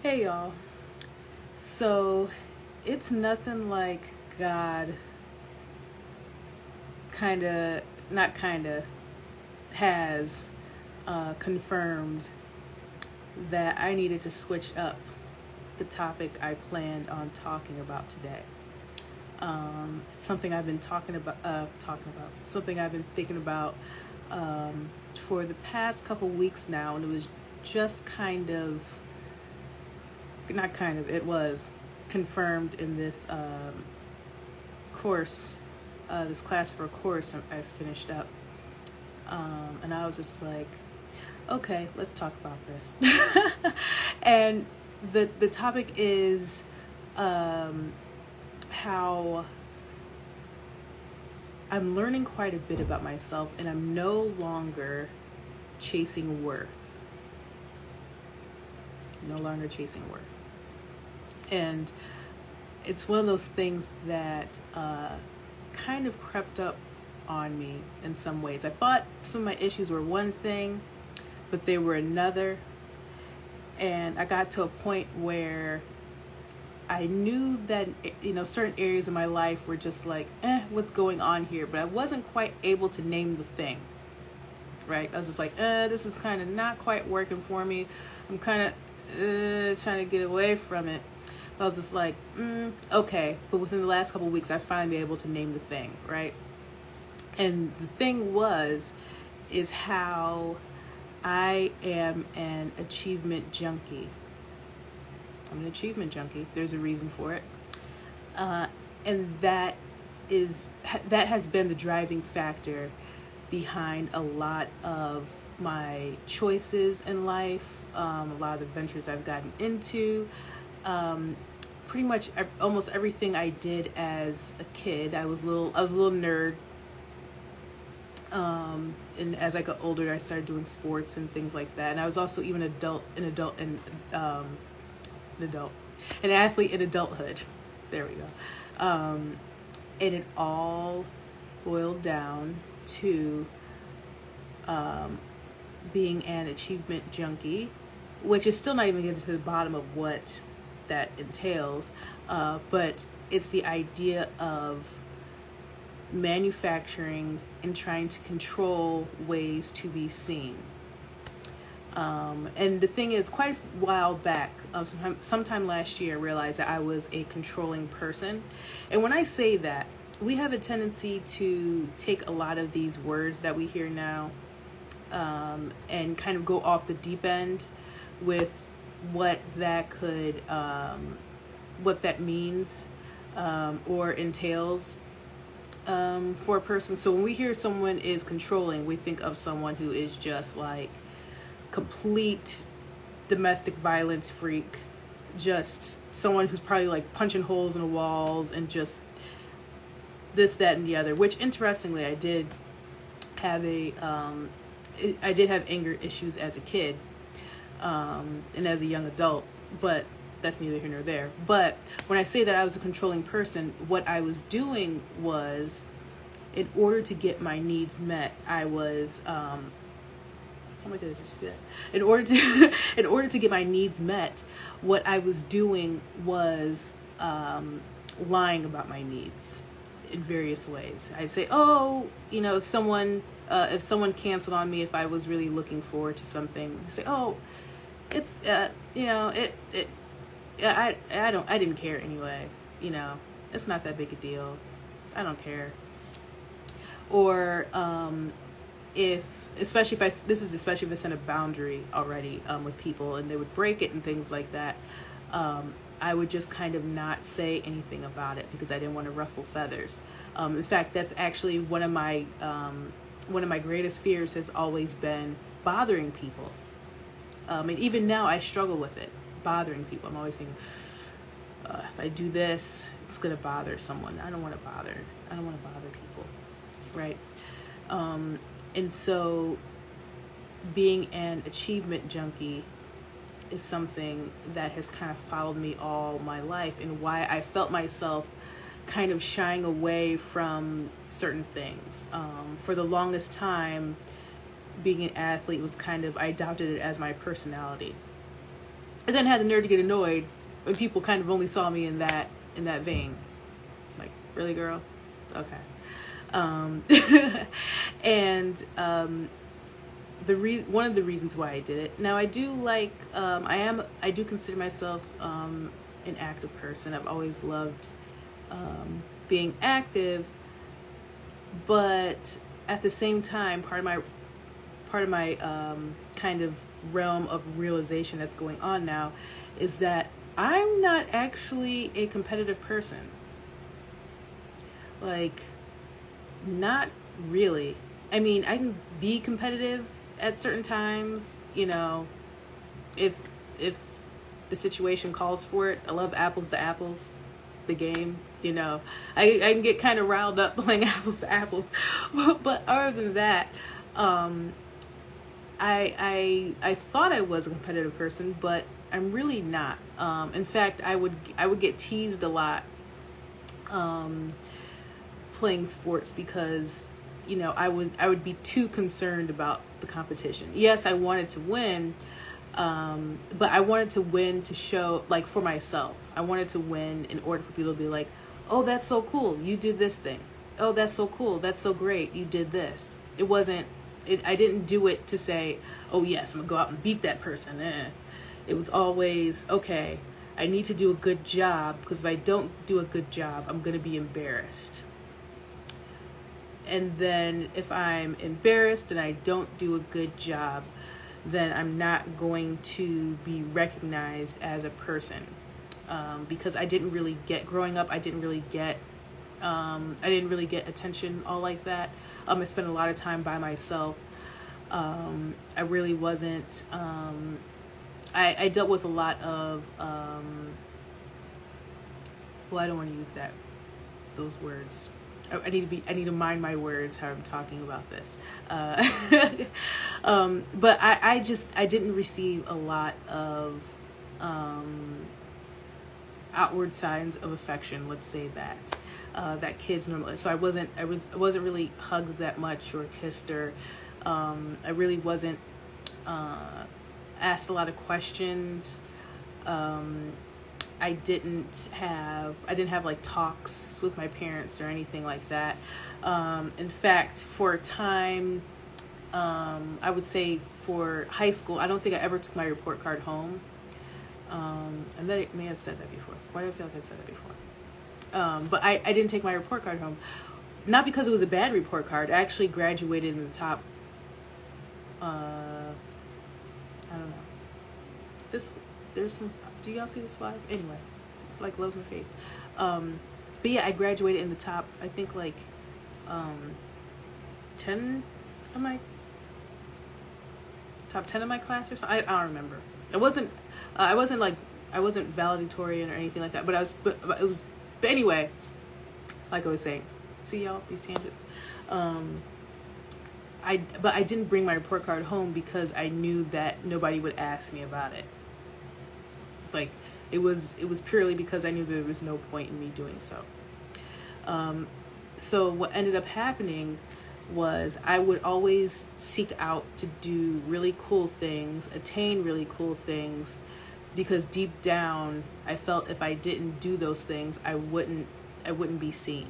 Hey y'all. So it's nothing like God has confirmed that I needed to switch up the topic I planned on talking about today. It's something I've been something I've been thinking about for the past couple weeks now, and it was just it was confirmed in this this class for a course I finished up. And I was just like, okay, let's talk about this. And the topic is how I'm learning quite a bit about myself, and I'm no longer chasing worth. And it's one of those things that kind of crept up on me in some ways. I thought some of my issues were one thing, but they were another. And I got to a point where I knew that, certain areas of my life were just like, what's going on here? But I wasn't quite able to name the thing, right? I was just like, this is kind of not quite working for me. I'm kind of trying to get away from it. I was just like, okay. But within the last couple of weeks, I finally been able to name the thing, right? And the thing is how I am an achievement junkie. I'm an achievement junkie. There's a reason for it. And that has been the driving factor behind a lot of my choices in life, a lot of the ventures I've gotten into, pretty much almost everything I did as a kid. I was a little nerd. And as I got older, I started doing sports and things like that. And I was also even an athlete in adulthood. There we go. And it all boiled down to being an achievement junkie, which is still not even getting to the bottom of what that entails. But it's the idea of manufacturing and trying to control ways to be seen. And the thing is, quite a while back, sometime last year, I realized that I was a controlling person. And when I say that, we have a tendency to take a lot of these words that we hear now and kind of go off the deep end with what that means or entails for a person. So when we hear someone is controlling, we think of someone who is just like complete domestic violence freak, just someone who's probably like punching holes in the walls and just this, that, and the other. Which, interestingly, I did have anger issues as a kid and as a young adult, but that's neither here nor there. But when I say that I was a controlling person, what I was doing was, in order to get my needs met, I was oh my goodness, did you see that? In order to get my needs met, what I was doing was lying about my needs in various ways. I'd say, if someone canceled on me, if I was really looking forward to something, I'd say, it's I didn't care anyway. It's not that big a deal. I don't care. Or especially if I set a boundary already with people and they would break it and things like that, I would just kind of not say anything about it because I didn't want to ruffle feathers. In fact, that's actually one of my greatest fears has always been bothering people. And even now I struggle with it, bothering people. I'm always thinking, if I do this, it's going to bother someone. I don't want to bother people, right? And so being an achievement junkie is something that has kind of followed me all my life, and why I felt myself kind of shying away from certain things. For the longest time, being an athlete was I adopted it as my personality. And then had the nerve to get annoyed when people kind of only saw me in that vein. Like, really, girl? Okay. And one of the reasons why I did it. Now, I do like, I do consider myself an active person. I've always loved being active, but at the same time, part of my kind of realm of realization that's going on now is that I'm not actually a competitive person. Like, not really. I mean, I can be competitive at certain times, you know, if the situation calls for it. I love apples to apples, the game, you know. I can get kind of riled up playing apples to apples. But other than that, I thought I was a competitive person, but I'm really not. In fact, I would get teased a lot playing sports because, you know, I would be too concerned about the competition. Yes, I wanted to win, but I wanted to win to show, like, for myself. I wanted to win in order for people to be like, oh, that's so cool, you did this thing. Oh, that's so cool, that's so great, you did this. I didn't do it to say, oh yes, I'm gonna go out and beat that person. It was always, okay, I need to do a good job, because if I don't do a good job, I'm gonna be embarrassed. And then if I'm embarrassed and I don't do a good job, then I'm not going to be recognized as a person. Because growing up, I didn't really get attention all like that. I spent a lot of time by myself. I really wasn't, I dealt with a lot of, well, I don't want to use those words. I need to mind my words how I'm talking about this. But I didn't receive a lot of outward signs of affection, let's say that kids normally. So I wasn't really hugged that much or kissed, or I really wasn't asked a lot of questions. I didn't have like talks with my parents or anything like that. In fact, for a time, I would say for high school, I don't think I ever took my report card home. I may have said that before. Why do I feel like I've said that before? But I didn't take my report card home. Not because it was a bad report card. I actually graduated in the top, I don't know. There's some, do y'all see this flag? Anyway, like, loves my face. But yeah, I graduated in the top, I think, like 10 of my top 10 of my class or something. I don't remember. I wasn't valedictorian or anything like that, but but anyway, like I was saying, see y'all, these tangents. But I didn't bring my report card home because I knew that nobody would ask me about it. Like, it was purely because I knew there was no point in me doing so. So what ended up happening was I would always seek out to do really cool things, attain really cool things, because deep down I felt if I didn't do those things, I wouldn't be seen.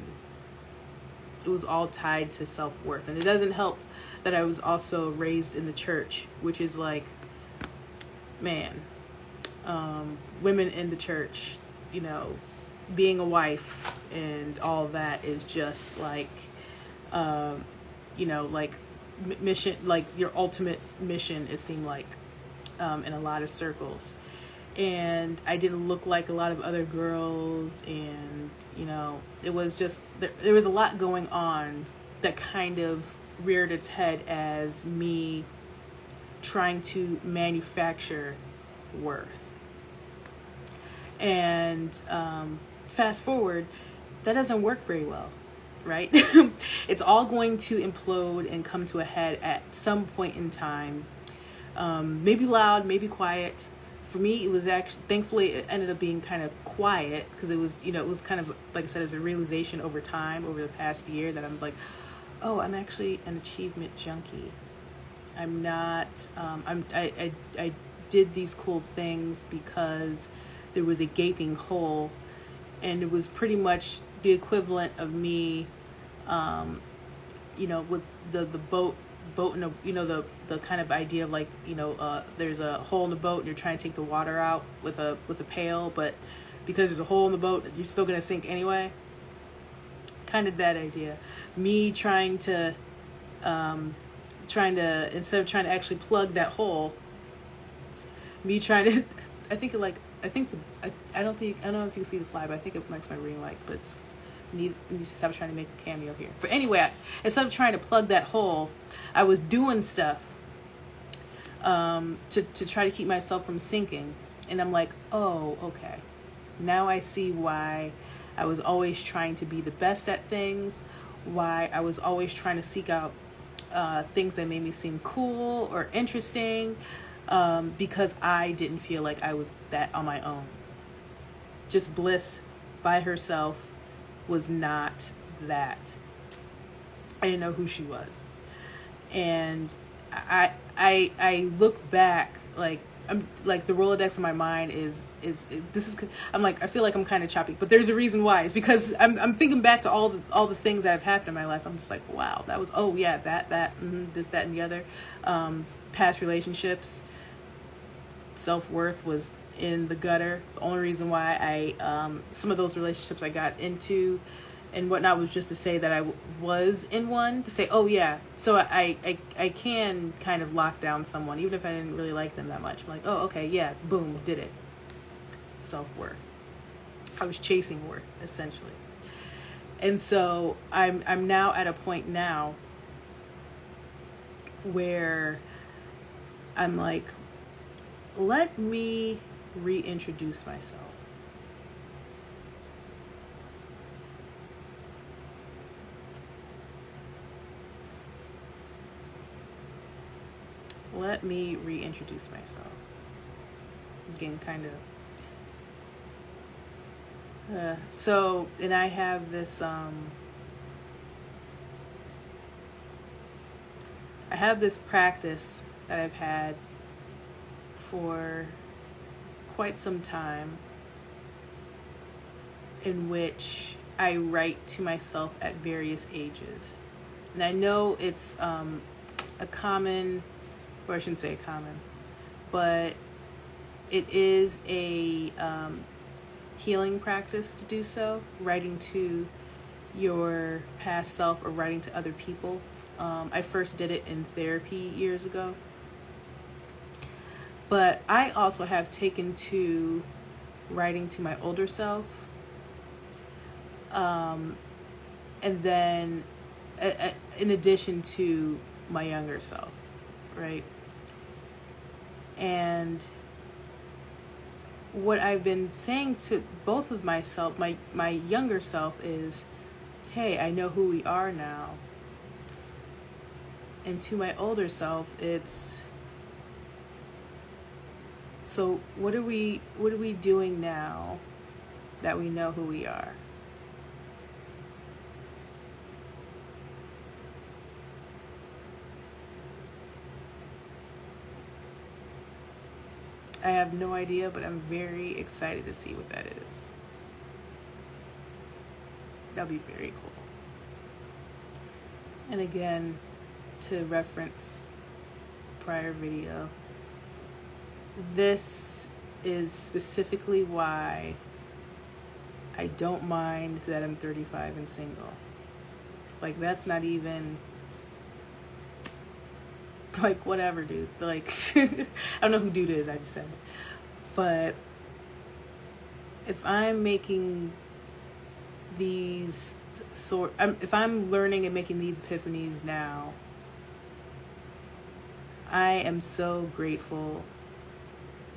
It was all tied to self-worth. And it doesn't help that I was also raised in the church, which is like, man, women in the church, you know, being a wife and all that is just like, you know, like mission, like your ultimate mission, it seemed like, in a lot of circles. And I didn't look like a lot of other girls, and, you know, it was just, there was a lot going on that kind of reared its head as me trying to manufacture worth. And fast forward, that doesn't work very well, right? It's all going to implode and come to a head at some point in time. Maybe loud, maybe quiet. For me, it was actually, thankfully, it ended up being kind of quiet, because it was, you know, it was kind of, like I said, it was a realization over time, over the past year, that I'm like, oh, I'm actually an achievement junkie. I'm not, I did these cool things because there was a gaping hole, and it was pretty much the equivalent of me, with the boat in a, the kind of idea of like, there's a hole in the boat and you're trying to take the water out with a pail, but because there's a hole in the boat, you're still going to sink anyway. Kind of that idea. Me trying to instead of trying to actually plug that hole, me trying to I don't know if you can see the fly, but I think it makes my ring light, but it's need to stop trying to make a cameo here. But anyway, instead of trying to plug that hole, I was doing stuff to try to keep myself from sinking. And I'm like, oh, okay. Now I see why I was always trying to be the best at things, why I was always trying to seek out things that made me seem cool or interesting, because I didn't feel like I was that on my own. Just Bliss by herself was not that. I didn't know who she was. And I look back, like, I'm like, the Rolodex in my mind is I'm like, I feel like I'm kind of choppy, but there's a reason why. It's because I'm thinking back to all the things that have happened in my life. I'm just like, wow, that was, oh yeah, that this, that, and the other. Past relationships, self-worth was in the gutter. The only reason why I some of those relationships I got into and whatnot was just to say that I was in one, to say, oh yeah, so I can kind of lock down someone even if I didn't really like them that much. I'm like, oh okay, yeah, boom, did it. Self-worth. I was chasing worth, essentially. And so I'm now at a point now where I'm like, let me reintroduce myself. Let me reintroduce myself. Again, kind of. So, and I have this, I have this practice that I've had for quite some time, in which I write to myself at various ages. And I know it's a common, or I shouldn't say a common, but it is a healing practice to do so, writing to your past self or writing to other people. I first did it in therapy years ago. But I also have taken to writing to my older self. And then in addition to my younger self, right? And what I've been saying to both of myself, my younger self, is, hey, I know who we are now. And to my older self, it's, so what are we doing now that we know who we are? I have no idea, but I'm very excited to see what that is. That'll be very cool. And again, to reference prior video, this is specifically why I don't mind that I'm 35 and single. Like, that's not even, like, whatever, dude. Like, I don't know who dude is, I just said it. But if I'm making these if I'm learning and making these epiphanies now, I am so grateful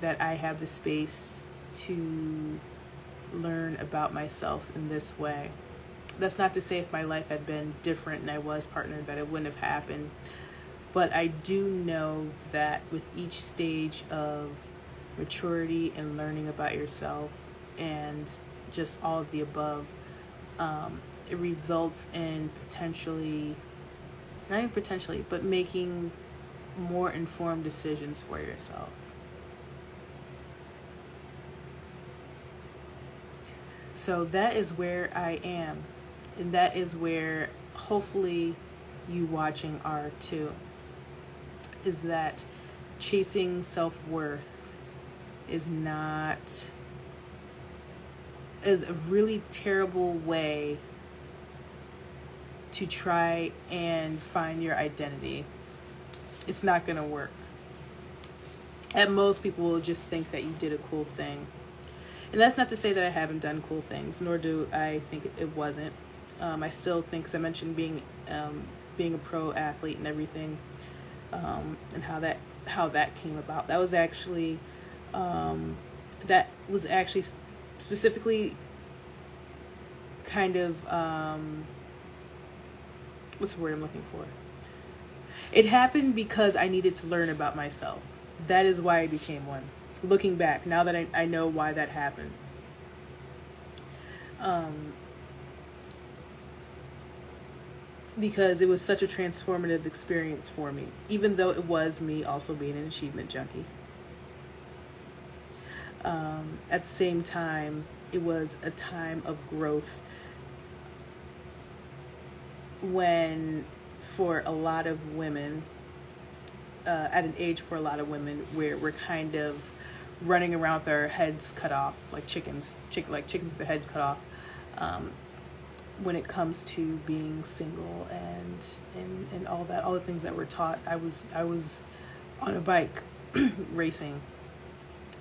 that I have the space to learn about myself in this way. That's not to say if my life had been different and I was partnered that it wouldn't have happened. But I do know that with each stage of maturity and learning about yourself and just all of the above, it results in potentially, not even potentially, but making more informed decisions for yourself. So that is where I am. And that is where hopefully you watching are too. Is that chasing self-worth is a really terrible way to try and find your identity. It's not going to work. At most, people will just think that you did a cool thing. And that's not to say that I haven't done cool things, nor do I think it wasn't. I still think, as I mentioned, being a pro athlete and everything, and how that came about. That was actually specifically kind of what's the word I'm looking for? It happened because I needed to learn about myself. That is why I became one. Looking back, now that I know why that happened. Because it was such a transformative experience for me, even though it was me also being an achievement junkie. At the same time, it was a time of growth when, for a lot of women, at an age for a lot of women where we're kind of running around with our heads cut off, like chickens with their heads cut off, when it comes to being single and all the things that we're taught. I was on a bike racing.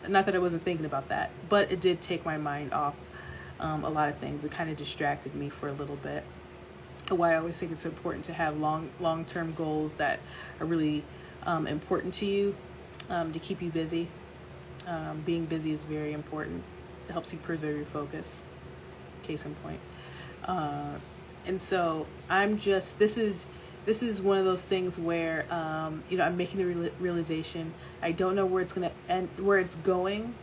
Not that I wasn't thinking about that, but it did take my mind off a lot of things. It kind of distracted me for a little bit. Why I always think it's important to have long-term goals that are really important to you, to keep you busy. Being busy is very important. It helps you preserve your focus. Case in point. And so this is one of those things where, I'm making the realization. I don't know where it's going to end, where it's going.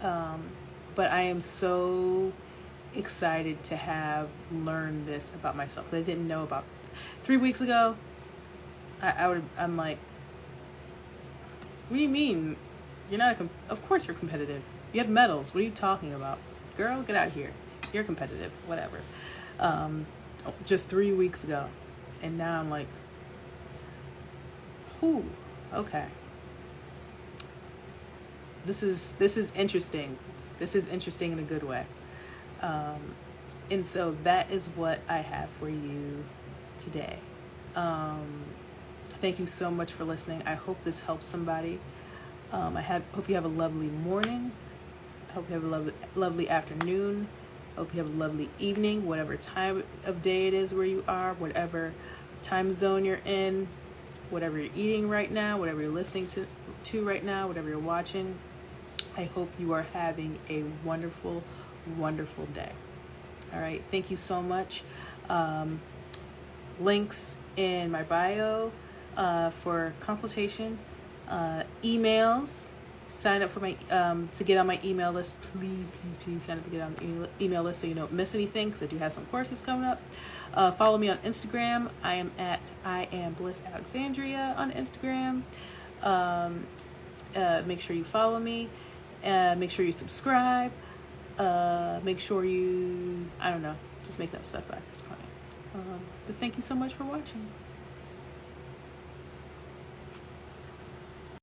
But I am so excited to have learned this about myself that I didn't know about. 3 weeks ago, I'm like, what do you mean? You're not of course you're competitive. You have medals. What are you talking about? Girl, get out of here. You're competitive. Whatever. Just 3 weeks ago. And now I'm like, ooh, okay. This is interesting. This is interesting in a good way. And so that is what I have for you today. Thank you so much for listening. I hope this helps somebody. Hope you have a lovely morning. I hope you have a lovely afternoon. Hope you have a lovely evening, whatever time of day it is where you are, whatever time zone you're in, whatever you're eating right now, whatever you're listening to right now, whatever you're watching. I hope you are having a wonderful, wonderful day. All right. Thank you so much. Links in my bio for consultation, emails. Sign up for my to get on my email list. Please sign up to get on the email list so you don't miss anything, because I do have some courses coming up. Follow me on Instagram. I am Bliss Alexandria on Instagram. Make sure you follow me. Make sure you subscribe. Make sure you, I don't know, just making up stuff at this point. But thank you so much for watching.